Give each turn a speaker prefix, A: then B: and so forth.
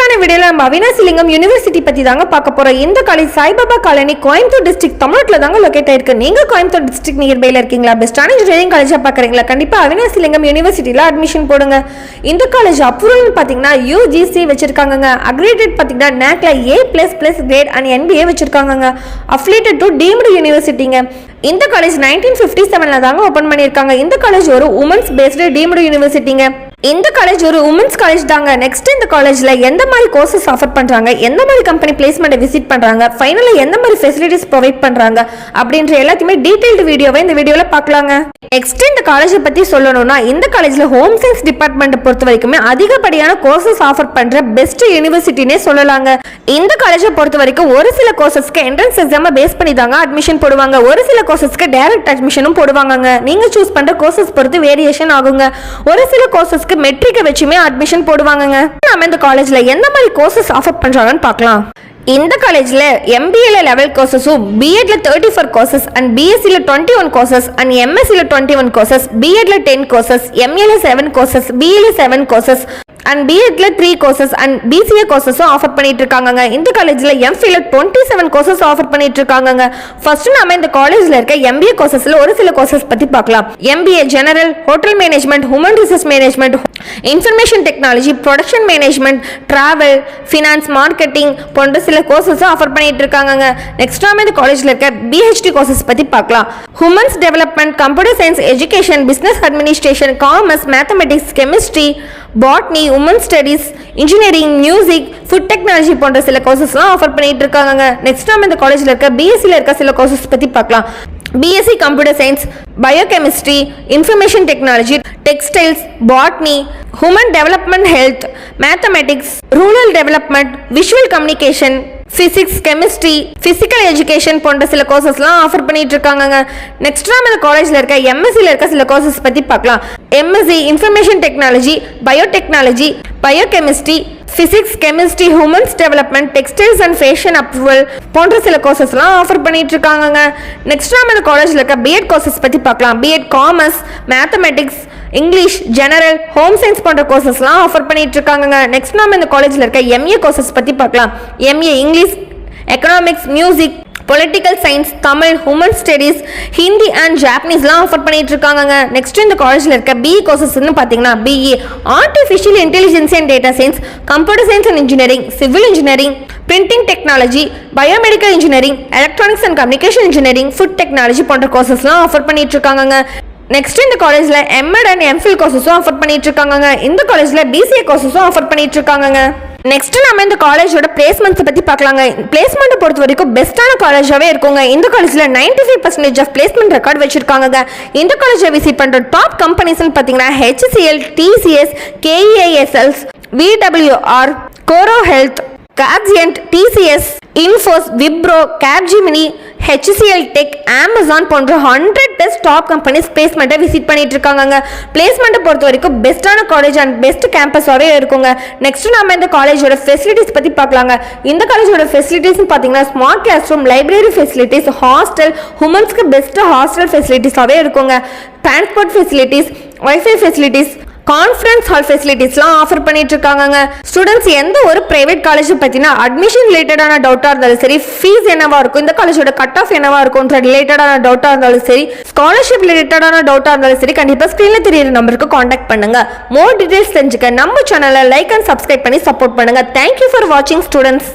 A: இன்னைக்கான வீடியோல நம்ம அவினாசிலிங்கம் யூனிவர்சிட்டி பத்தி தாங்க பார்க்க போறோம். இந்த college Saibaba colony Coimbatore district தமிழ்நாட்டுல தாங்க லொகேட் ஆயிருக்கு. நீங்க கோயம்புத்தூர் டிஸ்ட்ரிக்ட் நியர்பைல இருக்கீங்களா, பெஸ்டான இன்ஜினியரிங் காலேஜா பாக்குறீங்களா, கண்டிப்பா அவினாசிலிங்கம் யூனிவர்சிட்டில அட்மிஷன் போடுங்க. இந்த காலேஜ் அப்ரூவல் பாத்தீங்கன்னா UGC வச்சிருக்காங்க. அக்ரிடேட் பாத்தீங்கன்னா NACல A++ கிரேட் அண்ட் NBA வச்சிருக்காங்க. அஃபிலியேட்டட் டு டீம்டு யூனிவர்சிட்டிங்க. இந்த காலேஜ் 1957ல தாங்க ஓபன் பண்ணிருக்காங்க. இந்த காலேஜ் ஒரு உமன்ஸ் பேஸ்டு டீம்டு யூனிவர்சிட்டிங்க. இந்த காலேஜ் ஒரு உமன்ஸ் காலேஜ் தாங்க. நெக்ஸ்ட் இந்த காலேஜ்ல எந்த மாதிரி கோர்சஸ் ஆஃபர் பண்றாங்க, எந்த மாதிரி கம்பெனி பிளேஸ்மெண்ட் விசிட் பண்றாங்க, ஃபைனலா எந்த மாதிரி ஃபெசிலிட்டிஸ் ப்ரொவைட் பண்றாங்க அப்படின்ற எல்லாத்தையுமே டீடைல்டு வீடியோவை இந்த வீடியோல பார்க்கலாங்க. நெக்ஸ்ட் இந்த காலேஜை பத்தி சொல்லணும்னா, இந்த காலேஜ்ல ஹோம் சயின்ஸ் டிபார்ட்மெண்ட் பொறுத்த வரைக்குமே அதிகப்படியான கோர்சஸ் ஆஃபர் பண்ற பெஸ்ட் யூனிவர்சிட்டினே சொல்லலாங்க. இந்த காலேஜை பொறுத்த வரைக்கும் ஒரு சில கோர்சஸ்க்கு என்ட்ரன்ஸ் எக்ஸாமை பேஸ் பண்ணி தாங்க அட்மிஷன் போடுவாங்க. ஒரு சில கோர்சஸ்க்கு டைரக்ட் அட்மிஷனும் போடுவாங்க. நீங்க சூஸ் பண்ற கோர்சஸ் பொறுத்து வேரியேஷன் ஆகுங்க. ஒரு சில கோர்சஸ்க்கு மெட்ரிக் வச்சுமே அட்மிஷன் போடுவாங்க. நாம இந்த காலேஜ்ல எந்த மாதிரி கோர்சஸ் ஆஃபர் பண்றாங்கன்னு பார்க்கலாம். இந்த காலேஜ்ல MBAல 11 கோர்சஸும், BEdல 34 கோர்சஸ் அண்ட் BScல 21 கோர்சஸ் அண்ட் MScல 21 கோர்சஸ், BEdல 10 கோர்சஸ், MAல 7 கோர்சஸ், BAல 7 கோர்சஸ் அண்ட் BEdல 3 கோர்சஸ் அண்ட் BCA கோர்சஸும் ஆஃபர் பண்ணிட்டு இருக்காங்க. இந்த காலேஜ்ல MPhilல 27 கோர்சஸ் ஆஃபர் பண்ணிட்டு இருக்காங்க. ஃபர்ஸ்ட் நாம இந்த காலேஜ்ல இருக்க MBA கோர்சஸ்ல ஒரு சில கோர்சஸ் பத்தி பார்க்கலாம். MBA general, hotel management, human resource management, information technology, production management, travel, finance, marketing போன்ற சில கோர்சஸ் ஆஃபர் பண்ணிட்டு இருக்காங்க. நெக்ஸ்ட் நாம இந்த காலேஜ்ல இருக்க BHD கோர்சஸ் பத்தி பார்க்கலாம். Humans development, computer science, education, business administration, commerce, mathematics, chemistry, botany, woman studies, engineering, music, food technology போன்ற சில கோர்சஸ்லாம் ஆஃபர் பண்ணிட்டு இருக்காங்க. நெக்ஸ்ட் நாம இந்த காலேஜ்ல இருக்க BScல இருக்க சில கோர்சஸ் பத்தி பார்க்கலாம். BSc computer science, biochemistry, information technology, textiles, botany, human development, health, mathematics, rural development, visual communication, physics, chemistry, physical education போன்ற சில கோர்சஸ்லாம் ஆஃபர் பண்ணிட்டு இருக்காங்க. நெக்ஸ்ட் நாம இந்த காலேஜ்ல இருக்க MScல இருக்க சில கோர்சஸ் பத்தி பார்க்கலாம். MSc information technology, biotechnology, biochemistry, physics, chemistry, humans development, textiles and fashion approval போன்ற சில கோர்சஸ்லாம் ஆஃபர் பண்ணிட்டு இருக்காங்க. நெக்ஸ்ட் நாம இந்த காலேஜ்ல இருக்க BEd கோர்சஸ் பத்தி பார்க்கலாம். BEd commerce, mathematics, English, general, home science போன்ற கோர்சஸ்லாம் ஆஃபர் பண்ணிட்டு இருக்காங்க. நெக்ஸ்ட் நாம இந்த காலேஜ்ல இருக்க MA கோர்சஸ் பத்தி பார்க்கலாம். MA English, economics, music, political science, Tamil, human studies, Hindi and ஜாப்பனீஸ்லாம் ஆஃபர் பண்ணிட்டு இருக்காங்க. நெக்ஸ்ட் இந்த காலேஜ்ல இருக்க BE கோர்சஸ்ன்னு பார்த்தீங்கன்னா BE artificial intelligence and data science, computer science and engineering, civil engineering, printing technology, biomedical engineering, electronics and communication engineering, food technology போன்ற கோர்சஸ்லாம் offer பண்ணிட்டு இருக்காங்க. நெக்ஸ்ட் இந்த காலேஜ்ல MEd அண்ட் MPhil கோர்சஸும் ஆஃபர் பண்ணிட்டு இருக்காங்க. இந்த காலேஜ்ல BCA கோர்சஸும் ஆஃபர் பண்ணிட்டு இருக்காங்க. நெக்ஸ்ட் நம்ம இந்த காலேஜோட பிளேஸ்மெண்ட்ஸ் பத்தி பார்க்கலாங்க. பிளேஸ்மெண்ட் பொறுத்த வரைக்கும் பெஸ்டான காலேஜாவே இருக்குங்க. இந்த காலேஜ்ல 95% ஆஃப் பிளேஸ்மெண்ட் ரெக்கார்ட் வச்சிருக்காங்க. இந்த காலேஜை விசிட் பண்ற டாப் கம்பெனிஸ்னு பாத்தீங்கன்னா HCL, TCS, KEISL, VWR, Coro Health, Capgent, TCS, Infos, Wipro, Capgemini, HCL Tech, Amazon போன்ற 100+ டாப் கம்பெனிஸ் பிளேஸ்மெண்ட்டை விசிட் பண்ணிட்டு இருக்காங்க. பிளேஸ்மெண்ட்டை பொறுத்த வரைக்கும் பெஸ்டான காலேஜ் அண்ட் பெஸ்ட் கேம்பஸாகவே இருக்குங்க. நெக்ஸ்ட் நாம இந்த காலேஜோட ஃபெசிலிட்டிஸ் பத்தி பார்க்கலாங்க. இந்த காலேஜோட ஃபெசிலிட்டிஸ் பார்த்தீங்கன்னா smart class room, library facilities, hostel, உமன்ஸ்க்கு பெஸ்ட் ஹாஸ்டல் ஃபெசிலிட்டிஸாகவே இருக்குங்க. Transport facilities, wifi facilities, conference hall ஃபெசிலிட்டிஸ்லாம் ஆஃபர் பண்ணிட்டு இருக்காங்க. ஸ்டூடெண்ட்ஸ் எந்த ஒரு பிரைவேட் காலேஜ் பத்தினா அட்மிஷன் ரிலேட்டடான டவுட்டா இருந்தாலும் சரி, ஃபீஸ் என்னவா இருக்கும், இந்த காலேஜோட கட் ஆஃப் என்னவா இருக்கும் ரிலேட்டடான டவுட்டா இருந்தாலும் சரி, ஸ்காலர்ஷிப் ரிலேட்டடான டவுட்டா இருந்தாலும் சரி, கண்டிப்பா ஸ்கிரீன்ல தெரியுற நம்பருக்கு காண்டாக்ட் பண்ணுங்க. மோர் டீடைல்ஸ் தெரிஞ்சுக்க நம்ம சேனலை லைக் அண்ட் சப்ஸ்கிரைப் பண்ணி சப்போர்ட் பண்ணுங்க. தேங்க்யூ ஃபார் வாட்சிங் ஸ்டூடெண்ட்ஸ்.